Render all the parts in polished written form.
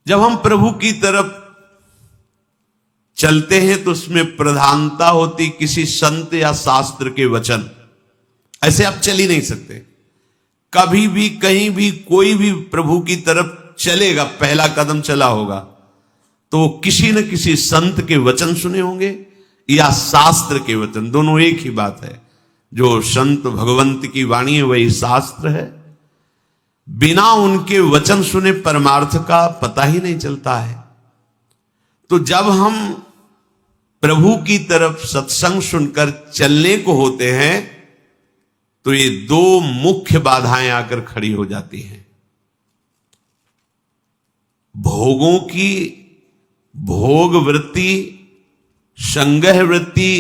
जब हम प्रभु की तरफ चलते हैं तो उसमें प्रधानता होती किसी संत या शास्त्र के वचन। ऐसे आप चल ही नहीं सकते। कभी भी कहीं भी कोई भी प्रभु की तरफ चलेगा, पहला कदम चला होगा तो वो किसी न किसी संत के वचन सुने होंगे या शास्त्र के वचन, दोनों एक ही बात है। जो संत भगवंत की वाणी है वही शास्त्र है। बिना उनके वचन सुने परमार्थ का पता ही नहीं चलता है। तो जब हम प्रभु की तरफ सत्संग सुनकर चलने को होते हैं तो ये दो मुख्य बाधाएं आकर खड़ी हो जाती हैं। भोगों की भोग वृत्ति, संग्रह वृत्ति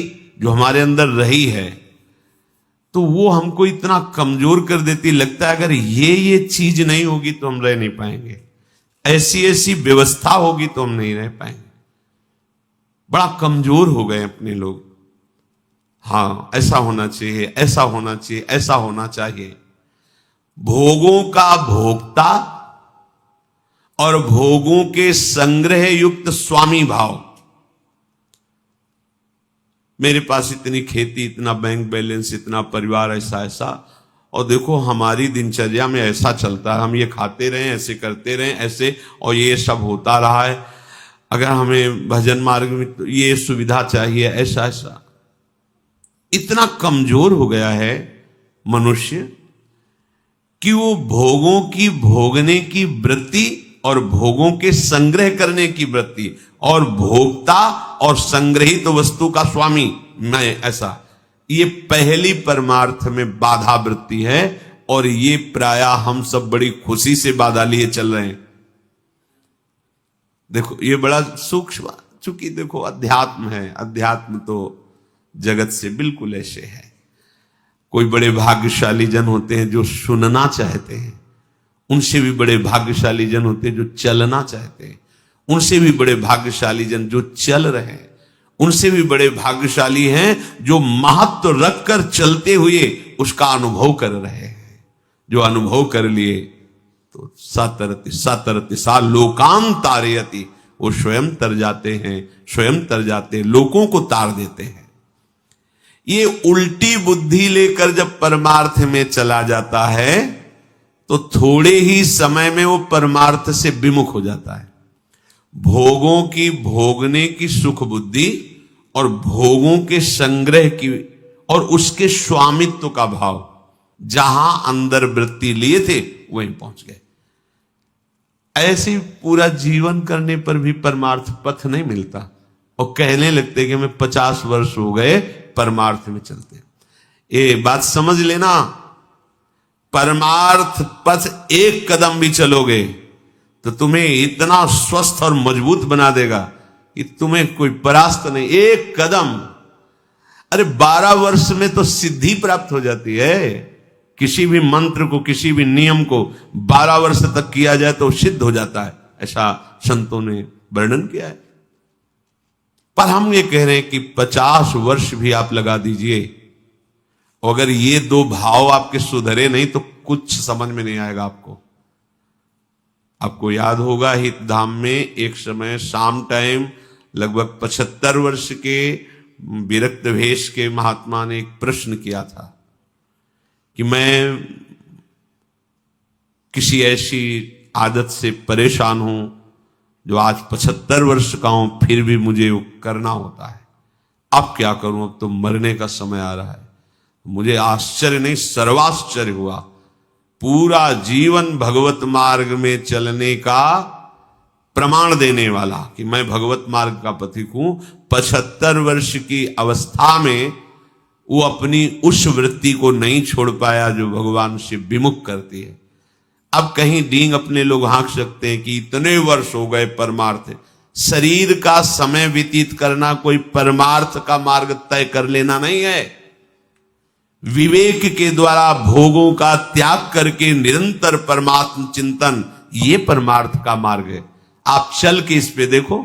जो हमारे अंदर रही है तो वो हमको इतना कमजोर कर देती, लगता है अगर ये चीज नहीं होगी तो हम रह नहीं पाएंगे, ऐसी ऐसी व्यवस्था होगी तो हम नहीं रह पाएंगे। बड़ा कमजोर हो गए अपने लोग। हाँ, ऐसा होना चाहिए, ऐसा होना चाहिए, ऐसा होना चाहिए। भोगों का भोक्ता और भोगों के संग्रह युक्त स्वामी भाव। मेरे पास इतनी खेती, इतना बैंक बैलेंस, इतना परिवार, ऐसा ऐसा, और देखो हमारी दिनचर्या में ऐसा चलता है, हम ये खाते रहें, ऐसे करते रहें, ऐसे, और ये सब होता रहा है। अगर हमें भजन मार्ग में तो ये सुविधा चाहिए, ऐसा ऐसा। इतना कमजोर हो गया है मनुष्य कि वो भोगों की भोगने की वृत्ति और भोगों के संग्रह करने की वृत्ति और भोक्ता और संग्रहित वस्तु का स्वामी मैं, ऐसा, ये पहली परमार्थ में बाधा वृत्ति है। और ये प्रायः हम सब बड़ी खुशी से बाधा लिए चल रहे हैं। देखो ये बड़ा सूक्ष्म, चूंकि देखो अध्यात्म है, अध्यात्म तो जगत से बिल्कुल ऐसे है। कोई बड़े भाग्यशाली जन होते हैं जो सुनना चाहते हैं, उनसे भी बड़े भाग्यशाली जन होते हैं जो चलना चाहते हैं, उनसे भी बड़े भाग्यशाली जन जो चल रहे हैं, उनसे भी बड़े भाग्यशाली हैं जो महत्व रखकर चलते हुए उसका अनुभव कर रहे हैं। जो अनुभव कर लिए तो सातरति सा लोकान तारयति, वो स्वयं तर जाते हैं, स्वयं तर जाते, लोगों को तार देते हैं। ये उल्टी बुद्धि लेकर जब परमार्थ में चला जाता है तो थोड़े ही समय में वो परमार्थ से विमुख हो जाता है। भोगों की भोगने की सुख बुद्धि और भोगों के संग्रह की और उसके स्वामित्व का भाव, जहां अंदर वृत्ति लिए थे वहीं पहुंच गए। ऐसे पूरा जीवन करने पर भी परमार्थ पथ नहीं मिलता और कहने लगते कि हमें 50 वर्ष हो गए परमार्थ में चलते। ये बात समझ लेना, परमार्थ पथ एक कदम भी चलोगे तो तुम्हें इतना स्वस्थ और मजबूत बना देगा कि तुम्हें कोई परास्त नहीं। एक कदम, अरे 12 वर्ष में तो सिद्धि प्राप्त हो जाती है। किसी भी मंत्र को, किसी भी नियम को 12 वर्ष तक किया जाए तो सिद्ध हो जाता है, ऐसा संतों ने वर्णन किया है। पर हम ये कह रहे हैं कि 50 वर्ष भी आप लगा दीजिए, अगर ये दो भाव आपके सुधरे नहीं तो कुछ समझ में नहीं आएगा आपको। आपको याद होगा हितधाम में एक समय शाम टाइम लगभग 75 वर्ष के विरक्त भेष के महात्मा ने एक प्रश्न किया था कि मैं किसी ऐसी आदत से परेशान हूं जो आज 75 वर्ष का हूं, फिर भी मुझे वो करना होता है। अब क्या करूं, अब तो मरने का समय आ रहा है। मुझे आश्चर्य नहीं, सर्वाश्चर्य हुआ। पूरा जीवन भगवत मार्ग में चलने का प्रमाण देने वाला कि मैं भगवत मार्ग का पथिक हूं, 75 वर्ष की अवस्था में वो अपनी उस वृत्ति को नहीं छोड़ पाया जो भगवान से विमुख करती है। अब कहीं डींग अपने लोग हाँक सकते हैं कि इतने वर्ष हो गए परमार्थ। शरीर का समय व्यतीत करना कोई परमार्थ का मार्ग तय कर लेना नहीं है। विवेक के द्वारा भोगों का त्याग करके निरंतर परमात्म चिंतन, ये परमार्थ का मार्ग है। आप चल के इस पे देखो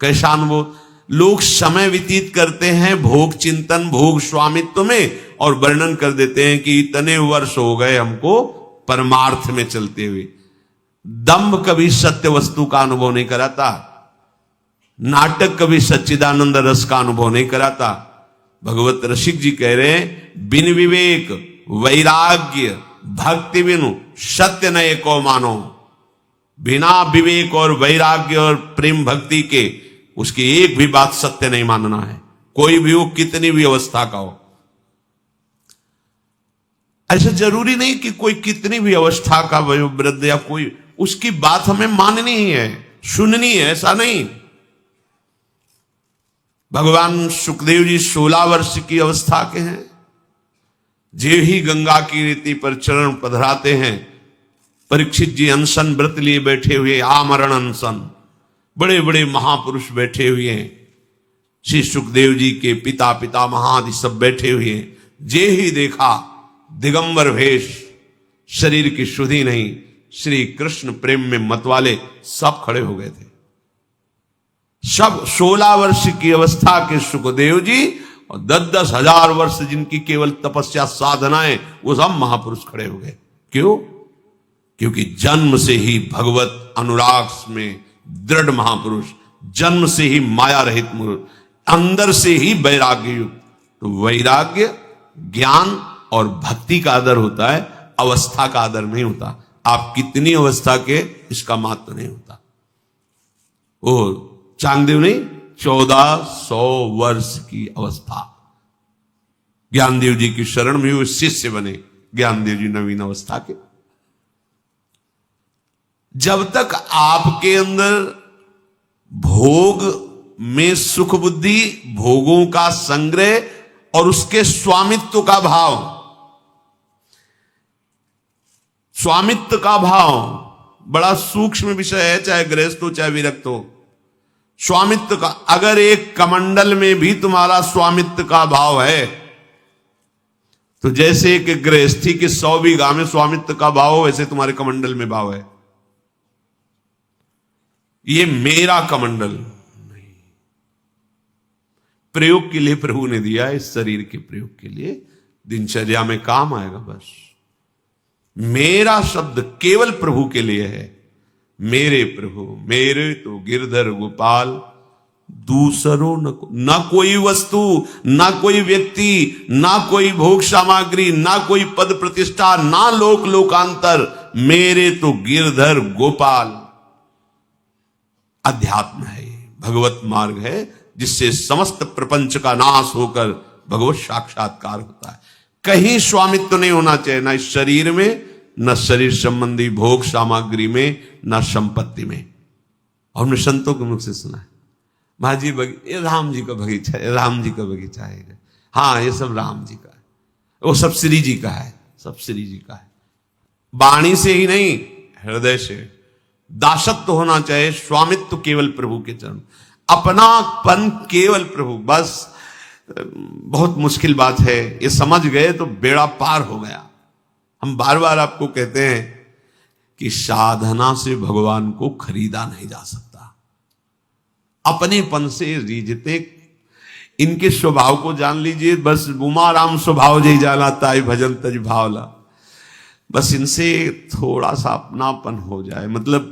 कैसा अनुभव। लोग समय व्यतीत करते हैं भोग चिंतन, भोग स्वामित्व में, और वर्णन कर देते हैं कि इतने वर्ष हो गए हमको परमार्थ में चलते हुए। दंभ कभी सत्य वस्तु का अनुभव नहीं कराता, नाटक कभी सच्चिदानंद रस का अनुभव नहीं कराता। भगवत रसिक जी कह रहे हैं, बिन विवेक वैराग्य भक्ति बिनु सत्य न एको मानो। बिना विवेक और वैराग्य और प्रेम भक्ति के उसकी एक भी बात सत्य नहीं मानना है, कोई भी हो, कितनी भी अवस्था का हो। ऐसा जरूरी नहीं कि कोई कितनी भी अवस्था का वयोवृद्ध या कोई, उसकी बात हमें माननी ही है, सुननी है, ऐसा नहीं। भगवान सुखदेव जी 16 वर्ष की अवस्था के हैं, जे ही गंगा की रीति पर चरण पधराते हैं। परीक्षित जी अनशन व्रत लिए बैठे हुए, आमरण अनशन, बड़े बड़े महापुरुष बैठे हुए हैं। श्री सुखदेव जी के पिता पितामह आदि सब बैठे हुए हैं। जे ही देखा दिगंबर वेश, शरीर की शुद्धि नहीं, श्री कृष्ण प्रेम में मतवाले सब खड़े हो गए थे। सब 16 वर्ष की अवस्था के सुखदेव जी और 10-10 हजार वर्ष जिनकी केवल तपस्या साधनाएं, वो सब महापुरुष खड़े हो गए। क्यों? क्योंकि जन्म से ही भगवत अनुराग में दृढ़ महापुरुष, जन्म से ही माया रहित पुरुष, अंदर से ही वैराग्य युक्त। तो वैराग्य ज्ञान और भक्ति का आदर होता है, अवस्था का आदर नहीं होता। आप कितनी अवस्था के, इसका महत्व नहीं होता। ओ चांगदेव नहीं, 1400 वर्ष की अवस्था। ज्ञानदेव जी की शरण में वो शिष्य बने। ज्ञानदेव जी नवीन अवस्था के। जब तक आपके अंदर भोग में सुख बुद्धि, भोगों का संग्रह और उसके स्वामित्व का भाव, स्वामित्व का भाव बड़ा सूक्ष्म विषय है, चाहे गृहस्थ हो चाहे विरक्त हो। स्वामित्व का, अगर एक कमंडल में भी तुम्हारा स्वामित्व का भाव है, तो जैसे एक गृहस्थी के 100 बीघा में स्वामित्व का भाव हो, वैसे तुम्हारे कमंडल में भाव है। ये मेरा कमंडल नहीं, प्रयोग के लिए प्रभु ने दिया, इस शरीर के प्रयोग के लिए, दिनचर्या में काम आएगा। बस मेरा शब्द केवल प्रभु के लिए है। मेरे प्रभु, मेरे तो गिरधर गोपाल, दूसरों न कोई वस्तु, ना कोई व्यक्ति, ना कोई भोग सामग्री, ना कोई पद प्रतिष्ठा, ना लोक लोकांतर, मेरे तो गिरधर गोपाल। अध्यात्म है, भगवत मार्ग है, जिससे समस्त प्रपंच का नाश होकर भगवत साक्षात्कार होता है। कहीं स्वामित्व नहीं होना चाहिए, ना इस शरीर में, न शरीर संबंधी भोग सामग्री में, न संपत्ति में। और हमने संतों के मुख से सुना है, महाजी ये राम जी का बगीचा है, राम जी का बगीचा है। हाँ, ये सब राम जी का है, वो सब श्री जी का है, सब श्री जी का है। वाणी से ही नहीं, हृदय से दासत्व होना चाहिए, स्वामित्व केवल प्रभु के चरण, अपनापन केवल प्रभु। बस बहुत मुश्किल बात है, ये समझ गए तो बेड़ा पार हो गया। हम बार बार आपको कहते हैं कि साधना से भगवान को खरीदा नहीं जा सकता। अपनेपन से रीझते, इनके स्वभाव को जान लीजिए। बस उमाराम स्वभाव जी जाना ताई भजन तज भावला, बस इनसे थोड़ा सा अपनापन हो जाए, मतलब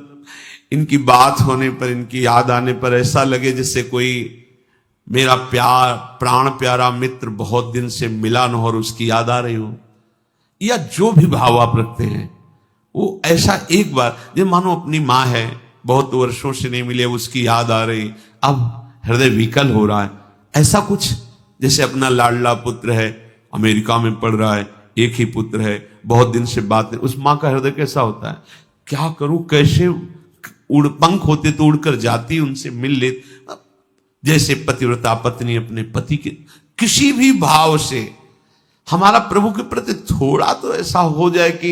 इनकी बात होने पर, इनकी याद आने पर ऐसा लगे जैसे कोई मेरा प्यार, प्राण प्यारा मित्र बहुत दिन से मिला न हो और उसकी याद आ रही हो, या जो भी भाव आप रखते हैं, वो ऐसा एक बार, जो मानो अपनी माँ है, बहुत वर्षों से नहीं मिले, उसकी याद आ रही, अब हृदय विकल हो रहा है। ऐसा कुछ जैसे अपना लाडला पुत्र है, अमेरिका में पढ़ रहा है, एक ही पुत्र है, बहुत दिन से बात नहीं, उस माँ का हृदय कैसा होता है? क्या करूं, कैसे उड़, पंख होते तो उड़कर जाती, उनसे मिल ले। जैसे पतिव्रता पत्नी अपने पति के किसी भी भाव से हमारा प्रभु के प्रति थोड़ा तो ऐसा हो जाए कि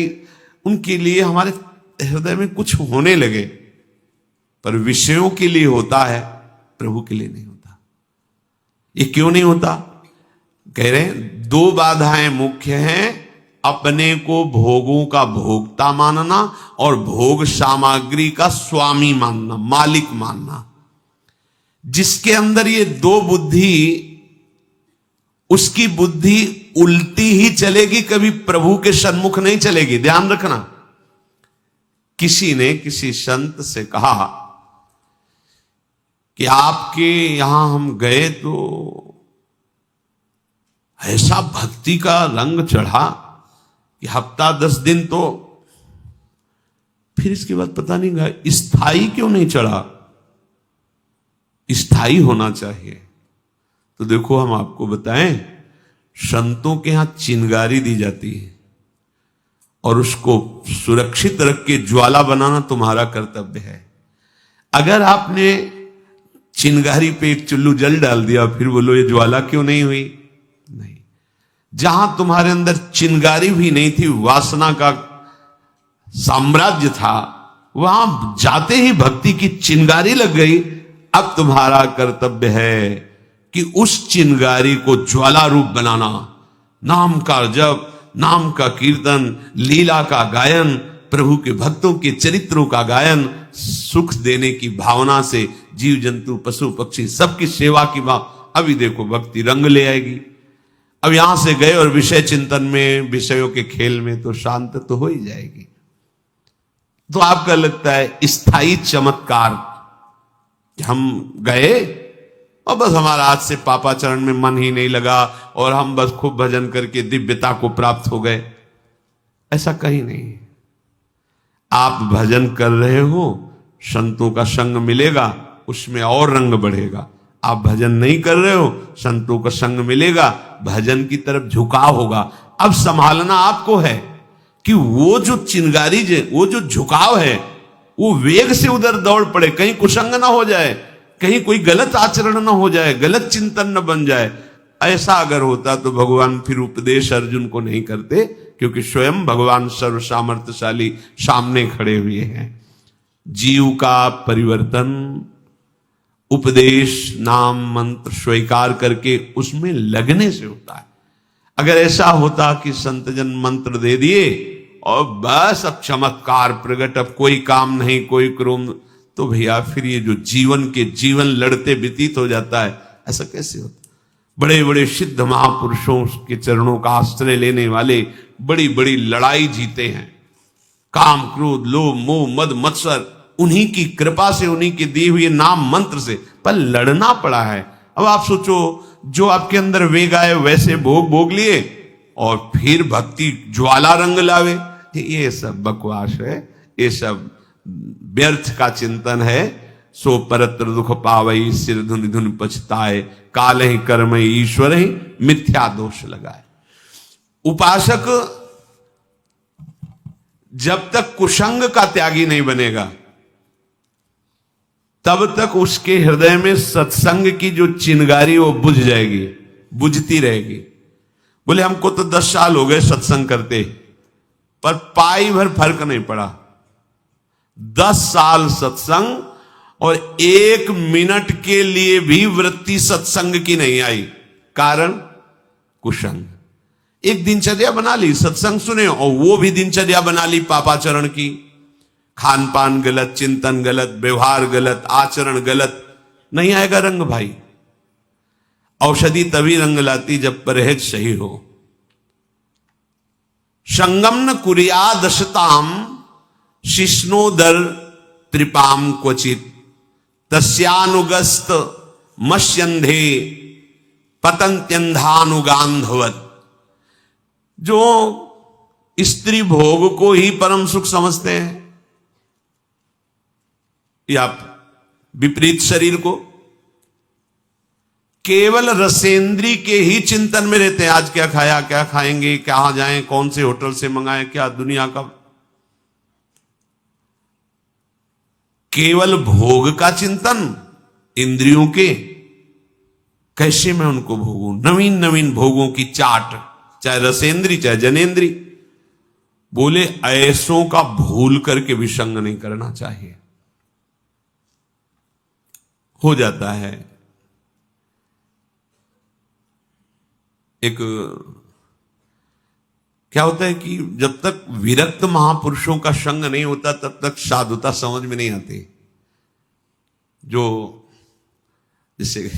उनके लिए हमारे हृदय में कुछ होने लगे। पर विषयों के लिए होता है, प्रभु के लिए नहीं होता। ये क्यों नहीं होता? कह रहे हैं 2 बाधाएं मुख्य हैं, अपने को भोगों का भोक्ता मानना और भोग सामग्री का स्वामी मानना, मालिक मानना। जिसके अंदर ये 2 बुद्धि, उसकी बुद्धि उल्टी ही चलेगी, कभी प्रभु के सन्मुख नहीं चलेगी। ध्यान रखना, किसी ने किसी संत से कहा कि आपके यहां हम गए तो ऐसा भक्ति का रंग चढ़ा कि हफ्ता 10 दिन तो, फिर इसके बाद पता नहीं गया स्थाई क्यों नहीं चढ़ा, स्थाई होना चाहिए। तो देखो हम आपको बताएं, संतों के यहां चिंगारी दी जाती है और उसको सुरक्षित रख के ज्वाला बनाना तुम्हारा कर्तव्य है। अगर आपने चिंगारी पे एक चुल्लू जल डाल दिया फिर बोलो ये ज्वाला क्यों नहीं हुई, नहीं। जहां तुम्हारे अंदर चिंगारी भी नहीं थी, वासना का साम्राज्य था, वहां जाते ही भक्ति की चिंगारी लग गई। अब तुम्हारा कर्तव्य है कि उस चिंगारी को ज्वाला रूप बनाना, नाम का जप, नाम का कीर्तन, लीला का गायन, प्रभु के भक्तों के चरित्रों का गायन, सुख देने की भावना से जीव जंतु पशु पक्षी सबकी सेवा की भाव। अभी देखो भक्ति रंग ले आएगी। अब यहां से गए और विषय चिंतन में, विषयों के खेल में तो शांत तो हो ही जाएगी। तो आपका लगता है स्थायी चमत्कार, हम गए और बस हमारा आज से पापाचरण में मन ही नहीं लगा और हम बस खूब भजन करके दिव्यता को प्राप्त हो गए, ऐसा कहीं नहीं। आप भजन कर रहे हो, संतों का संग मिलेगा, उसमें और रंग बढ़ेगा। आप भजन नहीं कर रहे हो, संतों का संग मिलेगा, भजन की तरफ झुकाव होगा। अब संभालना आपको है कि वो जो चिंगारी, वो जो झुकाव है, वो वेग से उधर दौड़ पड़े, कहीं कुसंग ना हो जाए, कहीं कोई गलत आचरण ना हो जाए, गलत चिंतन न बन जाए। ऐसा अगर होता तो भगवान फिर उपदेश अर्जुन को नहीं करते, क्योंकि स्वयं भगवान सर्व सामर्थ्यशाली सामने खड़े हुए हैं। जीव का परिवर्तन उपदेश, नाम, मंत्र स्वीकार करके उसमें लगने से होता है। अगर ऐसा होता कि संतजन मंत्र दे दिए और बस अब चमत्कार प्रकट, अब कोई काम नहीं, कोई क्रोम, तो भैया फिर ये जो जीवन लड़ते व्यतीत हो जाता है, ऐसा कैसे होता। बड़े बड़े सिद्ध महापुरुषों के चरणों का आश्रय लेने वाले बड़ी बड़ी लड़ाई जीते हैं, काम क्रोध लोभ मोह मद मत्सर, उन्हीं की कृपा से, उन्हीं के दिए हुए नाम मंत्र से, पर लड़ना पड़ा है। अब आप सोचो, जो आपके अंदर वेग आए वैसे भोग लिए और फिर भक्ति ज्वाला रंग लावे, ये सब बकवास है, ये सब व्यर्थ का चिंतन है। सो परत्र दुख पावई, सिर धुन धुन पछताए, काल ही कर्म ईश्वर ही मिथ्या दोष लगाए। उपासक जब तक कुसंग का त्यागी नहीं बनेगा, तब तक उसके हृदय में सत्संग की जो चिंगारी वो बुझ जाएगी, बुझती रहेगी। बोले हमको तो 10 साल हो गए सत्संग करते, पर पाई भर फर्क नहीं पड़ा। 10 साल सत्संग और 1 मिनट के लिए भी वृत्ति सत्संग की नहीं आई, कारण कुसंग। एक दिनचर्या बना ली, सत्संग सुने और वो भी दिनचर्या बना ली पापाचरण की, खान पान गलत, चिंतन गलत, व्यवहार गलत, आचरण गलत, नहीं आएगा रंग भाई। औषधि तभी रंग लाती जब परहेज सही हो। संगम न कुरिया दशताम शिष्णोदर त्रिपाम क्वचित, तस्यानुगस्त मस्यंधे पतंत्यंधानुगांधवत। जो स्त्री भोग को ही परम सुख समझते हैं, या विपरीत शरीर को, केवल रसेंद्री के ही चिंतन में रहते हैं। आज क्या खाया, क्या खाएंगे, कहां जाएं, कौन से होटल से मंगाएं, क्या दुनिया का, केवल भोग का चिंतन, इंद्रियों के कैसे मैं उनको भोगूं, नवीन नवीन भोगों की चाट, चाहे रसेंद्री चाहे जनेन्द्री। बोले ऐसों का भूल करके भी संग नहीं करना चाहिए। हो जाता है एक, क्या होता है कि जब तक विरक्त महापुरुषों का संग नहीं होता तब तक साधुता समझ में नहीं आती। जो जैसे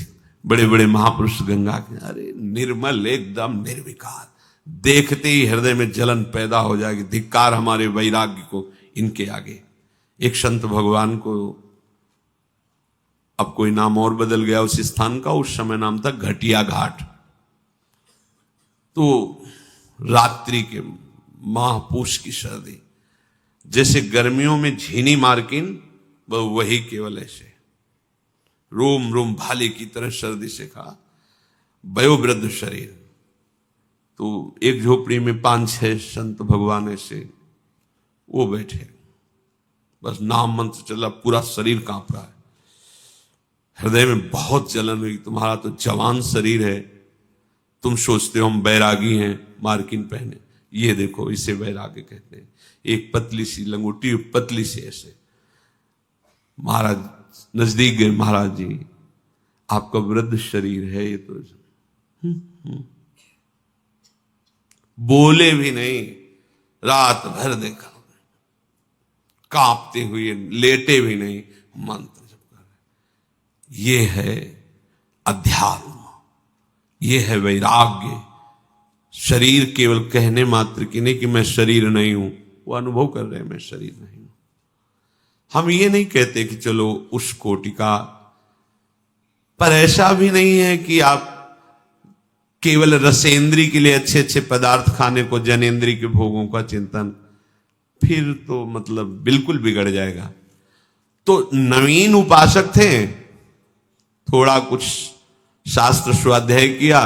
बड़े बड़े महापुरुष गंगा के, अरे निर्मल एकदम निर्विकार, देखते ही हृदय में जलन पैदा हो जाएगी, धिक्कार हमारे वैराग्य को इनके आगे। एक संत भगवान को, अब कोई नाम और बदल गया उस स्थान का, उस समय नाम था घटिया घाट। तो रात्रि के माह पूष की सर्दी, जैसे गर्मियों में झीनी मार्किन, वही केवल ऐसे रोम रोम भाले की तरह सर्दी से खा, वयोवृद्ध शरीर। तो एक झोपड़ी में 5-6 संत भगवान ऐसे वो बैठे, बस नाम मंत्र चला, पूरा शरीर कांप रहा है, हृदय में बहुत जलन हुई। तुम्हारा तो जवान शरीर है, तुम सोचते हो हम बैरागी हैं, मार्किन पहने, ये देखो इसे वैराग्य कहते हैं। एक पतली सी लंगोटी, पतली सी ऐसे। महाराज नजदीक गए, महाराज जी आपका वृद्ध शरीर है ये तो। बोले भी नहीं, रात भर देखा, कांपते हुए लेटे भी नहीं, मंत्र जप कर रहे। ये है अध्यात्म, ये है वैराग्य। शरीर केवल कहने मात्र की नहीं कि मैं शरीर नहीं हूं, वो अनुभव कर रहे हैं मैं शरीर नहीं हूं। हम ये नहीं कहते कि चलो उस कोटि का, पर ऐसा भी नहीं है कि आप केवल रसेंद्री के लिए अच्छे अच्छे पदार्थ खाने को, जनेंद्री के भोगों का चिंतन, फिर तो मतलब बिल्कुल बिगड़ जाएगा। तो नवीन उपासक थे, थोड़ा कुछ शास्त्र स्वाध्याय किया,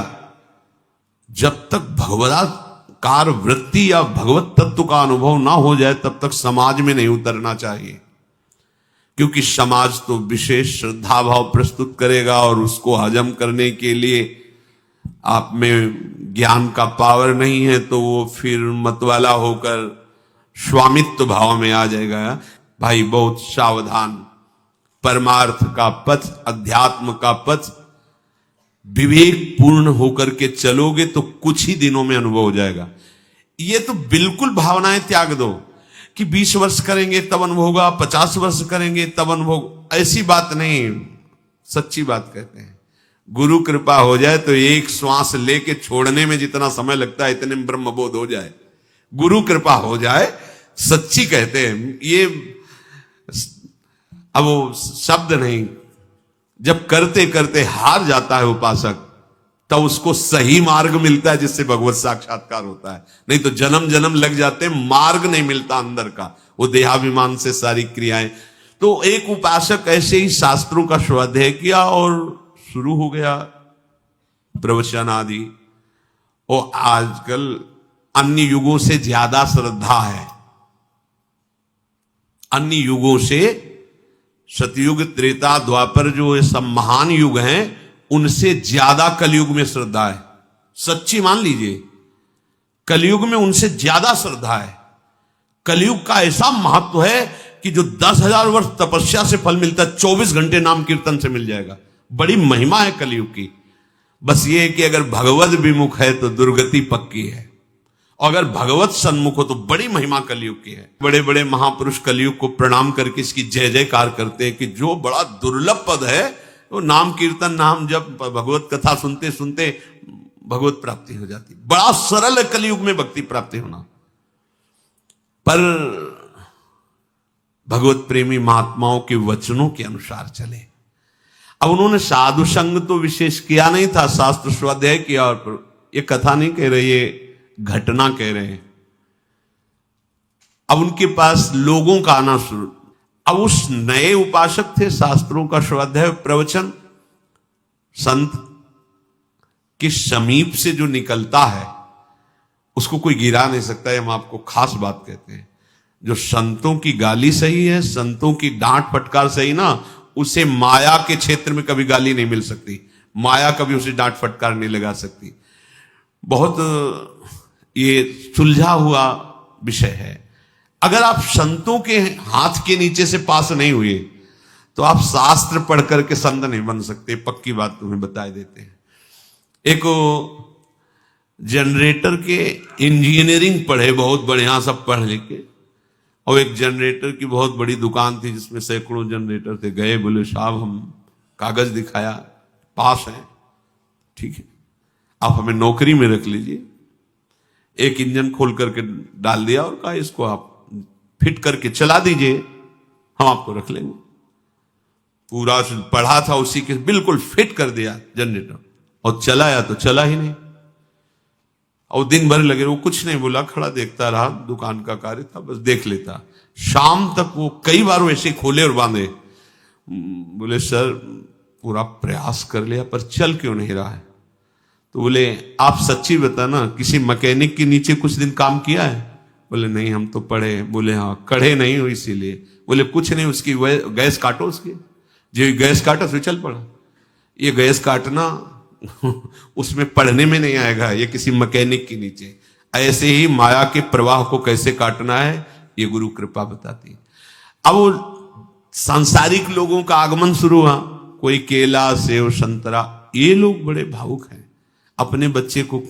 जब तक भगवदाकार वृत्ति या भगवत तत्व का अनुभव ना हो जाए तब तक समाज में नहीं उतरना चाहिए, क्योंकि समाज तो विशेष श्रद्धा भाव प्रस्तुत करेगा और उसको हजम करने के लिए आप में ज्ञान का पावर नहीं है, तो वो फिर मतवाला होकर स्वामित्व भाव में आ जाएगा। भाई बहुत सावधान, परमार्थ का पथ, अध्यात्म का पथ विवेक पूर्ण होकर के चलोगे तो कुछ ही दिनों में अनुभव हो जाएगा। ये तो बिल्कुल भावनाएं त्याग दो कि 20 वर्ष करेंगे तब अनुभव होगा, 50 वर्ष करेंगे तब अनुभव, ऐसी बात नहीं। सच्ची बात कहते हैं, गुरु कृपा हो जाए तो एक श्वास लेके छोड़ने में जितना समय लगता है इतने में ब्रह्मबोध हो जाए। गुरु कृपा हो जाए, सच्ची कहते हैं ये। अब वो शब्द नहीं, जब करते करते हार जाता है उपासक, तब उसको सही मार्ग मिलता है जिससे भगवत साक्षात्कार होता है। नहीं तो जन्म जन्म लग जाते, मार्ग नहीं मिलता अंदर का, वो देहाभिमान से सारी क्रियाएं। तो एक उपासक ऐसे ही शास्त्रों का स्वाध्याय किया और शुरू हो गया प्रवचन आदि। और आजकल अन्य युगों से ज्यादा श्रद्धा है, अन्य युगों से, सतयुग त्रेता द्वापर जो ये सब महान युग हैं उनसे ज्यादा कलयुग में श्रद्धा है। सच्ची मान लीजिए, कलयुग में उनसे ज्यादा श्रद्धा है। कलयुग का ऐसा महत्व है कि जो 10,000 वर्ष तपस्या से फल मिलता है 24 घंटे नाम कीर्तन से मिल जाएगा। बड़ी महिमा है कलयुग की। बस ये है कि अगर भगवत विमुख है तो दुर्गति पक्की है, अगर भगवत सन्मुख हो तो बड़ी महिमा कलयुग की है। बड़े बड़े महापुरुष कलयुग को प्रणाम करके इसकी जय जयकार करते हैं कि जो बड़ा दुर्लभ पद है, तो नाम कीर्तन, नाम जब भगवत कथा सुनते सुनते भगवत प्राप्ति हो जाती। बड़ा सरल है कलयुग में भक्ति प्राप्ति होना। पर भगवत प्रेमी महात्माओं के वचनों के अनुसार चले। अब उन्होंने साधु संग तो विशेष किया नहीं था, शास्त्र स्वाध्याय किया। और ये कथा नहीं कह रहे, ये घटना कह रहे हैं। अब उनके पास लोगों का आना शुरू। अब उस नए उपासक थे, शास्त्रों का स्वाध्याय प्रवचन संत के समीप से जो निकलता है उसको कोई गिरा नहीं सकता। हम आपको खास बात कहते हैं, जो संतों की गाली सही है, संतों की डांट फटकार सही ना, उसे माया के क्षेत्र में कभी गाली नहीं मिल सकती। माया कभी उसे डांट फटकार नहीं लगा सकती। बहुत ये सुलझा हुआ विषय है। अगर आप संतों के हाथ के नीचे से पास नहीं हुए तो आप शास्त्र पढ़ करके संत नहीं बन सकते। पक्की बात तुम्हें बता देते हैं। एक जनरेटर के इंजीनियरिंग पढ़े, बहुत बढ़िया सब पढ़ लिखे, और एक जनरेटर की बहुत बड़ी दुकान थी जिसमें सैकड़ों जनरेटर थे। गए, बोले साहब हम कागज दिखाया, पास है, ठीक है, आप हमें नौकरी में रख लीजिए। एक इंजन खोल करके डाल दिया और कहा इसको आप फिट करके चला दीजिए। हम आपको रख लेंगे। पूरा पढ़ा था उसी के, बिल्कुल फिट कर दिया जनरेटर, और चलाया तो चला ही नहीं। और दिन भर लगे, वो कुछ नहीं बोला, खड़ा देखता रहा, दुकान का कार्य था, बस देख लेता। शाम तक वो कई बार वैसे खोले और बांधे। बोले सर पूरा प्रयास कर लिया पर चल क्यों नहीं रहा है? तो बोले आप सच्ची बताना, किसी मैकेनिक के नीचे कुछ दिन काम किया है? बोले नहीं हम तो पढ़े। बोले हाँ कढ़े नहीं हो इसीलिए। बोले कुछ नहीं, उसकी गैस काटो, उसकी जो गैस काटा तो चल पड़ा। ये गैस काटना उसमें पढ़ने में नहीं आएगा, ये किसी मैकेनिक के नीचे। ऐसे ही माया के प्रवाह को कैसे काटना है ये गुरु कृपा बताती है। अब वो सांसारिक लोगों का आगमन शुरू हुआ, कोई केला सेव संतरा, ये लोग बड़े भावुक हैं, अपने बच्चे को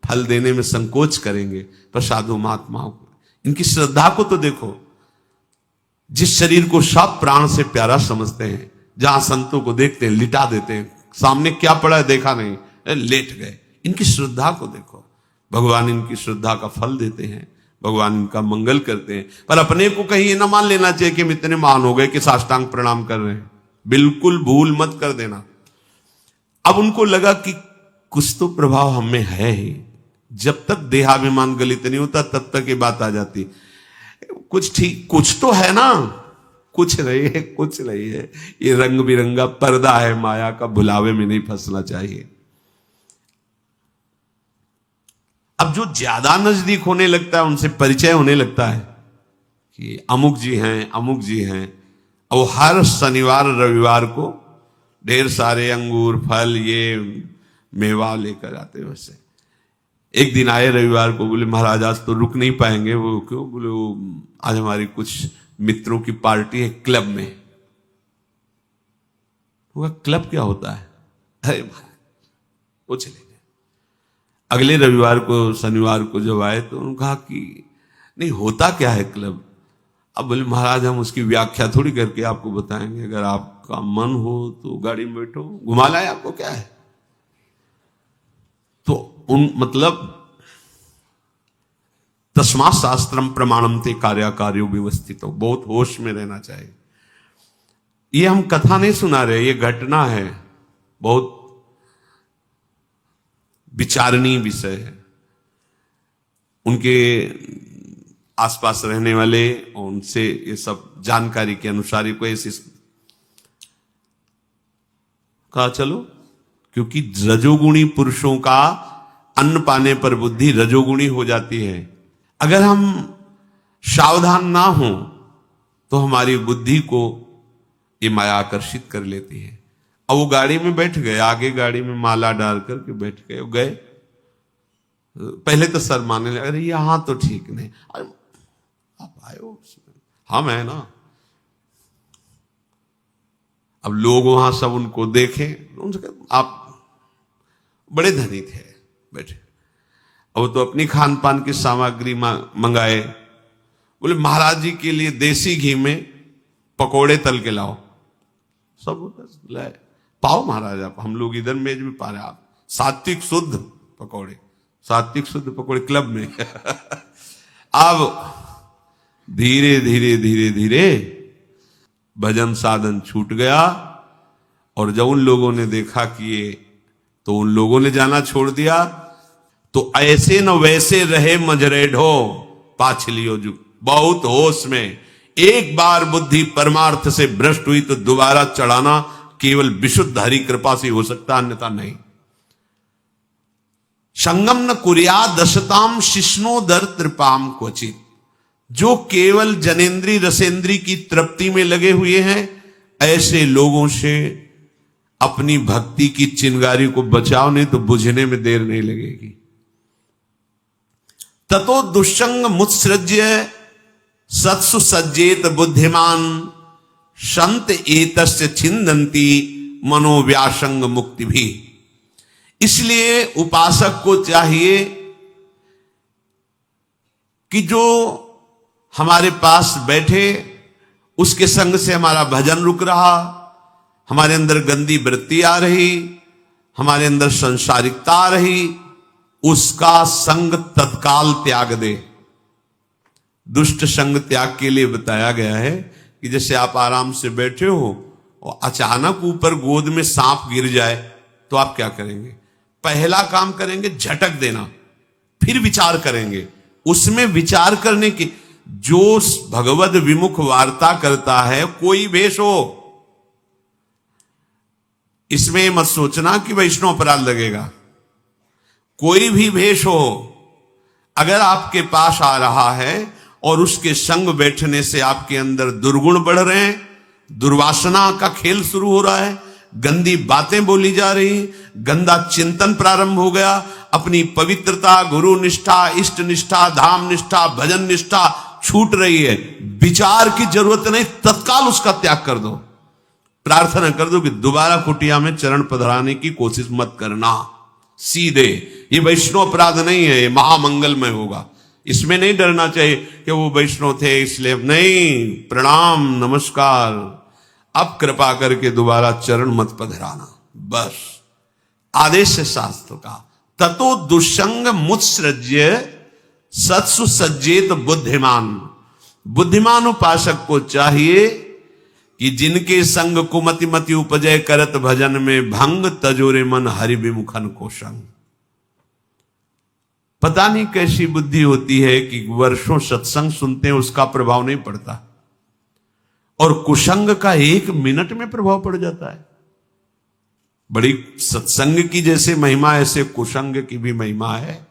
फल देने में संकोच करेंगे, पर साधु महात्माओं को इनकी श्रद्धा को तो देखो। जिस शरीर को सब प्राण से प्यारा समझते हैं, जहां संतों को देखते हैं लिटा देते हैं, सामने क्या पड़ा है देखा नहीं, लेट गए। इनकी श्रद्धा को देखो, भगवान इनकी श्रद्धा का फल देते हैं, भगवान इनका मंगल करते हैं। पर अपने को कहीं ये ना मान लेना चाहिए कि हम इतने महान हो गए कि साष्टांग प्रणाम कर रहे हैं, बिल्कुल भूल मत कर देना। अब उनको लगा कि कुछ तो प्रभाव हमें है ही, जब तक देहाभिमान गलित नहीं होता तब तक ये बात आ जाती, कुछ ठीक कुछ तो है ना, कुछ नहीं है, ये रंग बिरंगा पर्दा है माया का, भुलावे में नहीं फंसना चाहिए। अब जो ज्यादा नजदीक होने लगता है, उनसे परिचय होने लगता है कि अमुक जी हैं, और हर शनिवार रविवार को ढेर सारे अंगूर फल ये मेवा लेकर आते। वैसे एक दिन आए रविवार को, बोले महाराज आज तो रुक नहीं पाएंगे। वो क्यों? बोले वो आज हमारी कुछ मित्रों की पार्टी है क्लब में। वो क्लब क्या होता है? अरे वो चले गए। अगले रविवार को शनिवार को जब आए तो उन्होंने कहा कि नहीं होता क्या है क्लब? अब बोले महाराज हम उसकी व्याख्या थोड़ी करके आपको बताएंगे, अगर आपका मन हो तो गाड़ी में बैठो, घुमा लाए आपको, क्या है। तो उन मतलब तस्मा शास्त्रम प्रमाणम ते कार्याकार्यो व्यवस्थित हो, बहुत होश में रहना चाहिए। ये हम कथा नहीं सुना रहे, ये घटना है, बहुत विचारणीय विषय है। उनके आसपास रहने वाले और उनसे ये सब जानकारी के अनुसार को ऐसे कहा चलो, क्योंकि रजोगुणी पुरुषों का अन्न पाने पर बुद्धि रजोगुणी हो जाती है। अगर हम सावधान ना हो तो हमारी बुद्धि को ये माया आकर्षित कर लेती है। अब वो गाड़ी में बैठ गए, आगे गाड़ी में माला डाल करके बैठ गए। पहले तो शर्माने लगे, अरे यहां तो ठीक नहीं, अरे आप आए हो, हम है ना। अब लोग वहां सब उनको देखें, उनसे कहते आप बड़े धनी थे, बैठे। अब तो अपनी खान पान की सामग्री मंगाए, बोले महाराज जी के लिए देसी घी में पकोड़े तल के लाओ। सब लाए, पाओ महाराज आप, हम लोग इधर मेज में पा रहे, आप सात्विक शुद्ध पकोड़े, सात्विक शुद्ध पकोड़े क्लब में। अब धीरे धीरे धीरे धीरे भजन साधन छूट गया, और जब उन लोगों ने देखा कि ये, तो उन लोगों ने जाना छोड़ दिया। तो ऐसे न वैसे रहे मजरे ढो पाछलियो जु, बहुत होश में। एक बार बुद्धि परमार्थ से भ्रष्ट हुई तो दोबारा चढ़ाना केवल विशुद्ध हरि कृपा से हो सकता, अन्यथा नहीं। संगम न कुरिया दशताम शिष्णोदर त्रिपाम क्वचित, जो केवल जनेन्द्री रसेंद्री की तृप्ति में लगे हुए हैं, ऐसे लोगों से अपनी भक्ति की चिंगारी को बचाओ, नहीं तो बुझने में देर नहीं लगेगी। ततो दुष्संग मुत्सृज्य सत्सु सज्जेत बुद्धिमान, संत एतस्य छिन्दन्ति मनोव्यासंग मुक्ति भी। इसलिए उपासक को चाहिए कि जो हमारे पास बैठे, उसके संग से हमारा भजन रुक रहा, हमारे अंदर गंदी वृत्ति आ रही, हमारे अंदर संसारिकता आ रही, उसका संग तत्काल त्याग दे। दुष्ट संग त्याग के लिए बताया गया है कि जैसे आप आराम से बैठे हो और अचानक ऊपर गोद में सांप गिर जाए तो आप क्या करेंगे? पहला काम करेंगे झटक देना, फिर विचार करेंगे। उसमें विचार करने की, जो भगवद विमुख वार्ता करता है, कोई भेष हो, इसमें मत सोचना कि वैष्णव अपराध लगेगा। कोई भी भेष हो, अगर आपके पास आ रहा है और उसके संग बैठने से आपके अंदर दुर्गुण बढ़ रहे हैं, दुर्वासना का खेल शुरू हो रहा है, गंदी बातें बोली जा रही, गंदा चिंतन प्रारंभ हो गया, अपनी पवित्रता, गुरु निष्ठा, इष्ट निष्ठा, धाम निष्ठा, भजन निष्ठा छूट रही है, विचार की जरूरत नहीं, तत्काल उसका त्याग कर दो। प्रार्थना कर दो कि दोबारा कुटिया में चरण पधराने की कोशिश मत करना, सीधे। ये वैष्णव अपराध नहीं है, ये महामंगलमय होगा। इसमें नहीं डरना चाहिए कि वो वैष्णव थे इसलिए, नहीं, प्रणाम नमस्कार, अब कृपा करके दोबारा चरण मत पधराना, बस। आदेश है शास्त्र का। ततो दुष्संग मुत्सृज्य सत्सु सज्जेत बुद्धिमान। बुद्धिमान उपासक को चाहिए कि जिनके संग कुमति मति उपजय करत भजन में भंग, तजोरे मन हरि विमुखन को संग। पता नहीं कैसी बुद्धि होती है कि वर्षों सत्संग सुनते हैं, उसका प्रभाव नहीं पड़ता, और कुसंग का 1 मिनट में प्रभाव पड़ जाता है। बड़ी सत्संग की जैसे महिमा, ऐसे कुसंग की भी महिमा है।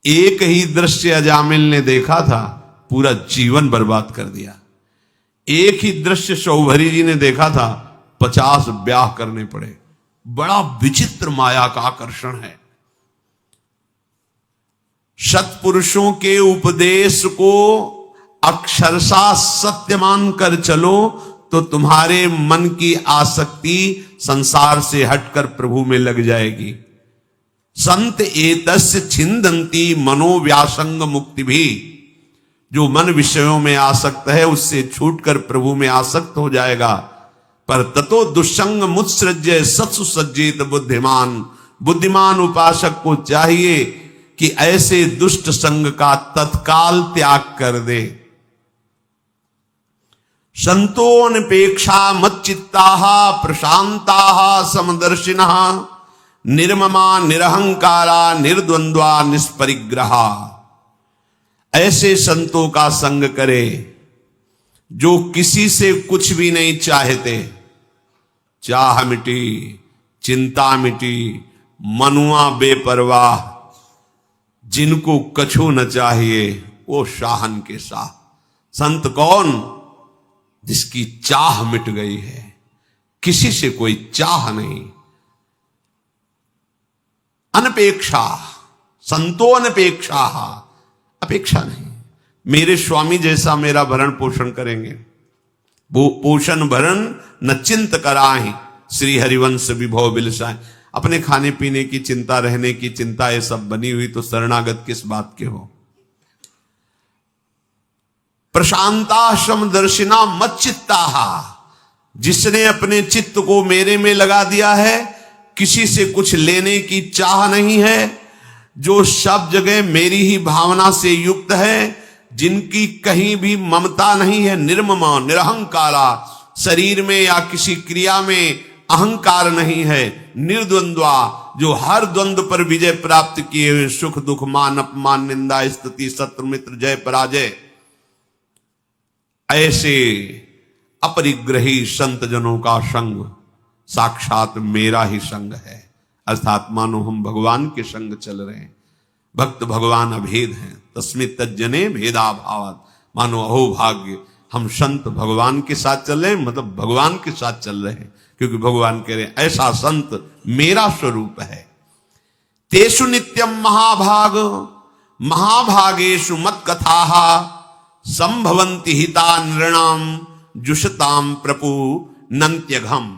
एक ही दृश्य अजामिल ने देखा था, पूरा जीवन बर्बाद कर दिया। एक ही दृश्य शौभरी जी ने देखा था, 50 ब्याह करने पड़े। बड़ा विचित्र माया का आकर्षण है। सत्पुरुषों के उपदेश को अक्षरशः सत्य मान कर चलो तो तुम्हारे मन की आसक्ति संसार से हटकर प्रभु में लग जाएगी। संत एतस्य छिंदंती मनोव्यासंग मुक्ति भी, जो मन विषयों में आसक्त है उससे छूटकर प्रभु में आसक्त हो जाएगा। पर ततो दुष्संग मुत्सृज्य सत्सु सज्जित बुद्धिमान। बुद्धिमान उपासक को चाहिए कि ऐसे दुष्ट संग का तत्काल त्याग कर दे। संतोऽनपेक्षा मच्चित्ताः प्रशांताः समदर्शिनः निर्ममा निरहंकारा निर्द्वंद्वा निष्परिग्रहा। ऐसे संतों का संग करे जो किसी से कुछ भी नहीं चाहते। चाह मिटी, चिंता मिटी, मनुआ बेपरवाह, जिनको कछु न चाहिए वो शाहन के शाह। संत कौन? जिसकी चाह मिट गई है, किसी से कोई चाह नहीं। अनपेक्षा, संतो अनपेक्षा, अपेक्षा नहीं। मेरे स्वामी जैसा मेरा भरण पोषण करेंगे, वो पोषण भरण न चिंत कराहि, श्री हरिवंश विभव बिलसाए। अपने खाने पीने की चिंता, रहने की चिंता, ये सब बनी हुई तो शरणागत किस बात के हो। प्रशांताश्रम दर्शिना मच्चित्ता, जिसने अपने चित्त को मेरे में लगा दिया है, किसी से कुछ लेने की चाह नहीं है, जो सब जगह मेरी ही भावना से युक्त है, जिनकी कहीं भी ममता नहीं है, निर्ममा निरहंकारा, शरीर में या किसी क्रिया में अहंकार नहीं है, निर्द्वंद्वा, जो हर द्वंद्व पर विजय प्राप्त किए हुए, सुख दुख मान अपमान निंदा स्तुति शत्रु मित्र जय पराजय, ऐसे अपरिग्रही संत जनों का संग साक्षात मेरा ही संग है। अर्थात मानो हम भगवान के संग चल रहे हैं। भक्त भगवान अभेद हैं, तस्मित् तज्जने भेदाभावात्। मानो अहो भाग्य, हम संत भगवान के साथ चल रहे हैं, मतलब भगवान के साथ चल रहे हैं, क्योंकि भगवान कह रहे हैं ऐसा संत मेरा स्वरूप है। तेषु नित्यम महाभाग महाभागेषु मत कथाः संभवन्ति हिता नृणाम जुषताम प्रपु नंत्यघम।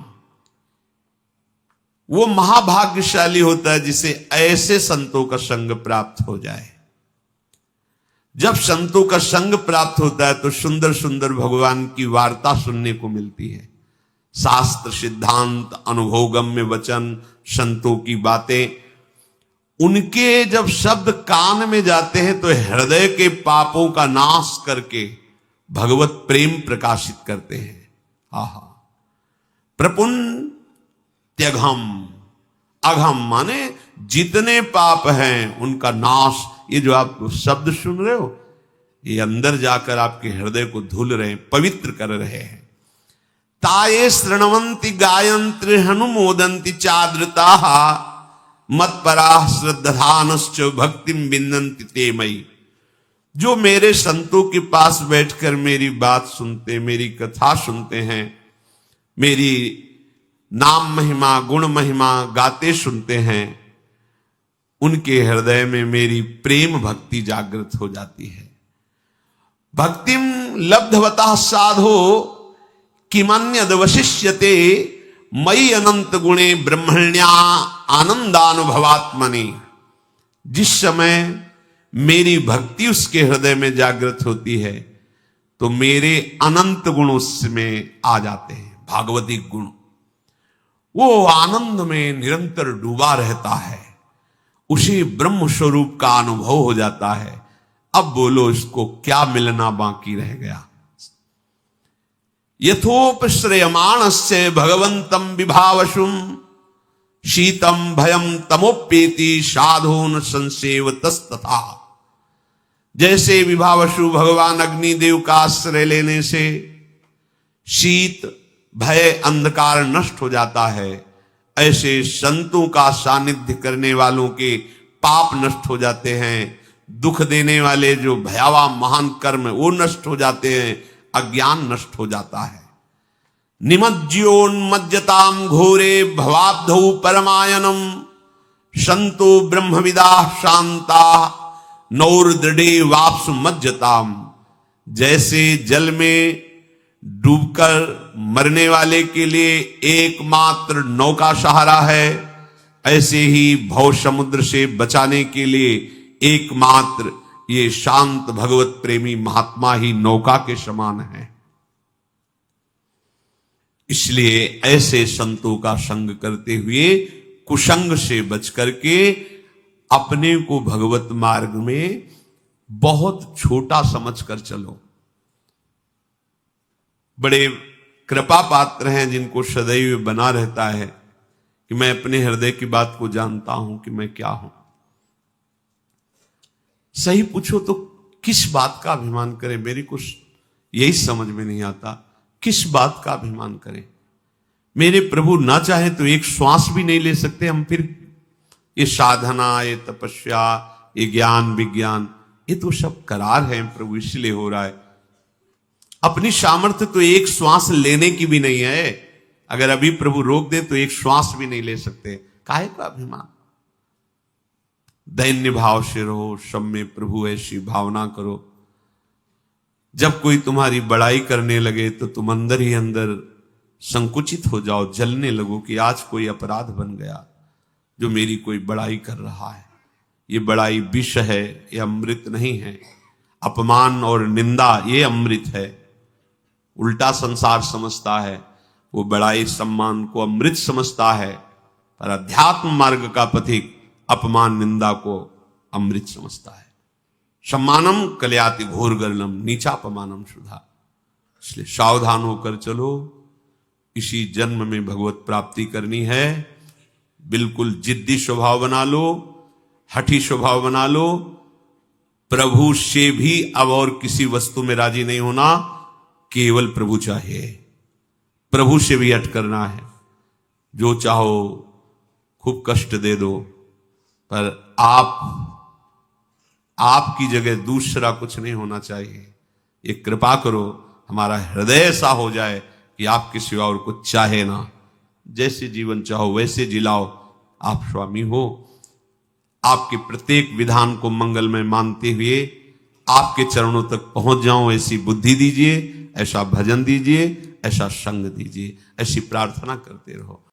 वो महाभाग्यशाली होता है जिसे ऐसे संतों का संग प्राप्त हो जाए। जब संतों का संग प्राप्त होता है तो सुंदर सुंदर भगवान की वार्ता सुनने को मिलती है। शास्त्र सिद्धांत अनुभवगम्य वचन, संतों की बातें, उनके जब शब्द कान में जाते हैं तो हृदय के पापों का नाश करके भगवत प्रेम प्रकाशित करते हैं। आहा, प्रपुण्यघम, अघम माने जितने पाप हैं उनका नाश। ये जो आप शब्द सुन रहे हो, ये अंदर जाकर आपके हृदय को धुल रहे हैं, पवित्र कर रहे हैं। ताये शृण्वन्ति गायन्ति हनुमोदन्ति चाद्रता मत्परा श्रद्धानश्च भक्तिम बिन्दन्ति ते मयि। जो मेरे संतों के पास बैठकर मेरी बात सुनते, मेरी कथा सुनते हैं, मेरी नाम महिमा गुण महिमा गाते सुनते हैं, उनके हृदय में मेरी प्रेम भक्ति जागृत हो जाती है। भक्तिम लब्धवतः साधो किमन्यद वशिष्यते मयि अनंत गुणे ब्रह्मण्या आनंदानुभवात्मनि। जिस समय मेरी भक्ति उसके हृदय में जागृत होती है तो मेरे अनंत गुण उसमें आ जाते हैं, भागवतिक गुण। वो आनंद में निरंतर डूबा रहता है, उसे ब्रह्म स्वरूप का अनुभव हो जाता है। अब बोलो, इसको क्या मिलना बाकी रह गया। यथोपश्रयमाणस्य भगवंतम विभावशुम शीतम भयम तमोप्येति साधून संसेवतस्तथा। जैसे विभावशु भगवान अग्निदेव का आश्रय लेने से शीत भय अंधकार नष्ट हो जाता है, ऐसे संतों का सानिध्य करने वालों के पाप नष्ट हो जाते हैं। दुख देने वाले जो भयावह महान कर्म वो नष्ट हो जाते हैं, अज्ञान नष्ट हो जाता है। निमज्जोन्मज्जताम घोरे भवाब्धौ परमायनम संतो ब्रह्मविदा शांता नौर्दृढ़े वाप्सु मज्जताम। जैसे जल में डूबकर मरने वाले के लिए एकमात्र नौका सहारा है, ऐसे ही भव समुद्र से बचाने के लिए एकमात्र ये शांत भगवत प्रेमी महात्मा ही नौका के समान है। इसलिए ऐसे संतों का संग करते हुए कुसंग से बच करके अपने को भगवत मार्ग में बहुत छोटा समझकर चलो। बड़े कृपा पात्र हैं जिनको सदैव बना रहता है कि मैं अपने हृदय की बात को जानता हूं कि मैं क्या हूं। सही पूछो तो किस बात का अभिमान करें, मेरी कुछ यही समझ में नहीं आता। किस बात का अभिमान करें? मेरे प्रभु ना चाहे तो एक श्वास भी नहीं ले सकते हम, फिर ये साधना, ये तपस्या, ये ज्ञान विज्ञान, ये तो सब करार है प्रभु, इसलिए हो रहा है। अपनी सामर्थ्य तो एक श्वास लेने की भी नहीं है। अगर अभी प्रभु रोक दे तो एक श्वास भी नहीं ले सकते। काहे का अभिमान? दैन्य भाव से रहो, सब में प्रभु ऐसी भावना करो। जब कोई तुम्हारी बड़ाई करने लगे तो तुम अंदर ही अंदर संकुचित हो जाओ, जलने लगो कि आज कोई अपराध बन गया जो मेरी कोई बड़ाई कर रहा है। ये बड़ाई विष है, ये अमृत नहीं है। अपमान और निंदा ये अमृत है। उल्टा संसार समझता है, वो बड़ाई सम्मान को अमृत समझता है, पर अध्यात्म मार्ग का पथिक अपमान निंदा को अमृत समझता है। सम्मानम कल्याति घोर गर्लम नीचापमानम सुधा। इसलिए सावधान होकर चलो। इसी जन्म में भगवत प्राप्ति करनी है। बिल्कुल जिद्दी स्वभाव बना लो, हठी स्वभाव बना लो। प्रभु से भी अब और किसी वस्तु में राजी नहीं होना, केवल प्रभु चाहिए। प्रभु से भी हट करना है। जो चाहो खूब कष्ट दे दो, पर आपकी जगह दूसरा कुछ नहीं होना चाहिए। ये कृपा करो, हमारा हृदय ऐसा हो जाए कि आपके सिवा और कुछ चाहे ना। जैसे जीवन चाहो वैसे जिलाओ, आप स्वामी हो। आपके प्रत्येक विधान को मंगलमय मानते हुए आपके चरणों तक पहुंच जाऊं, ऐसी बुद्धि दीजिए, ऐसा भजन दीजिए, ऐसा संग दीजिए, ऐसी प्रार्थना करते रहो।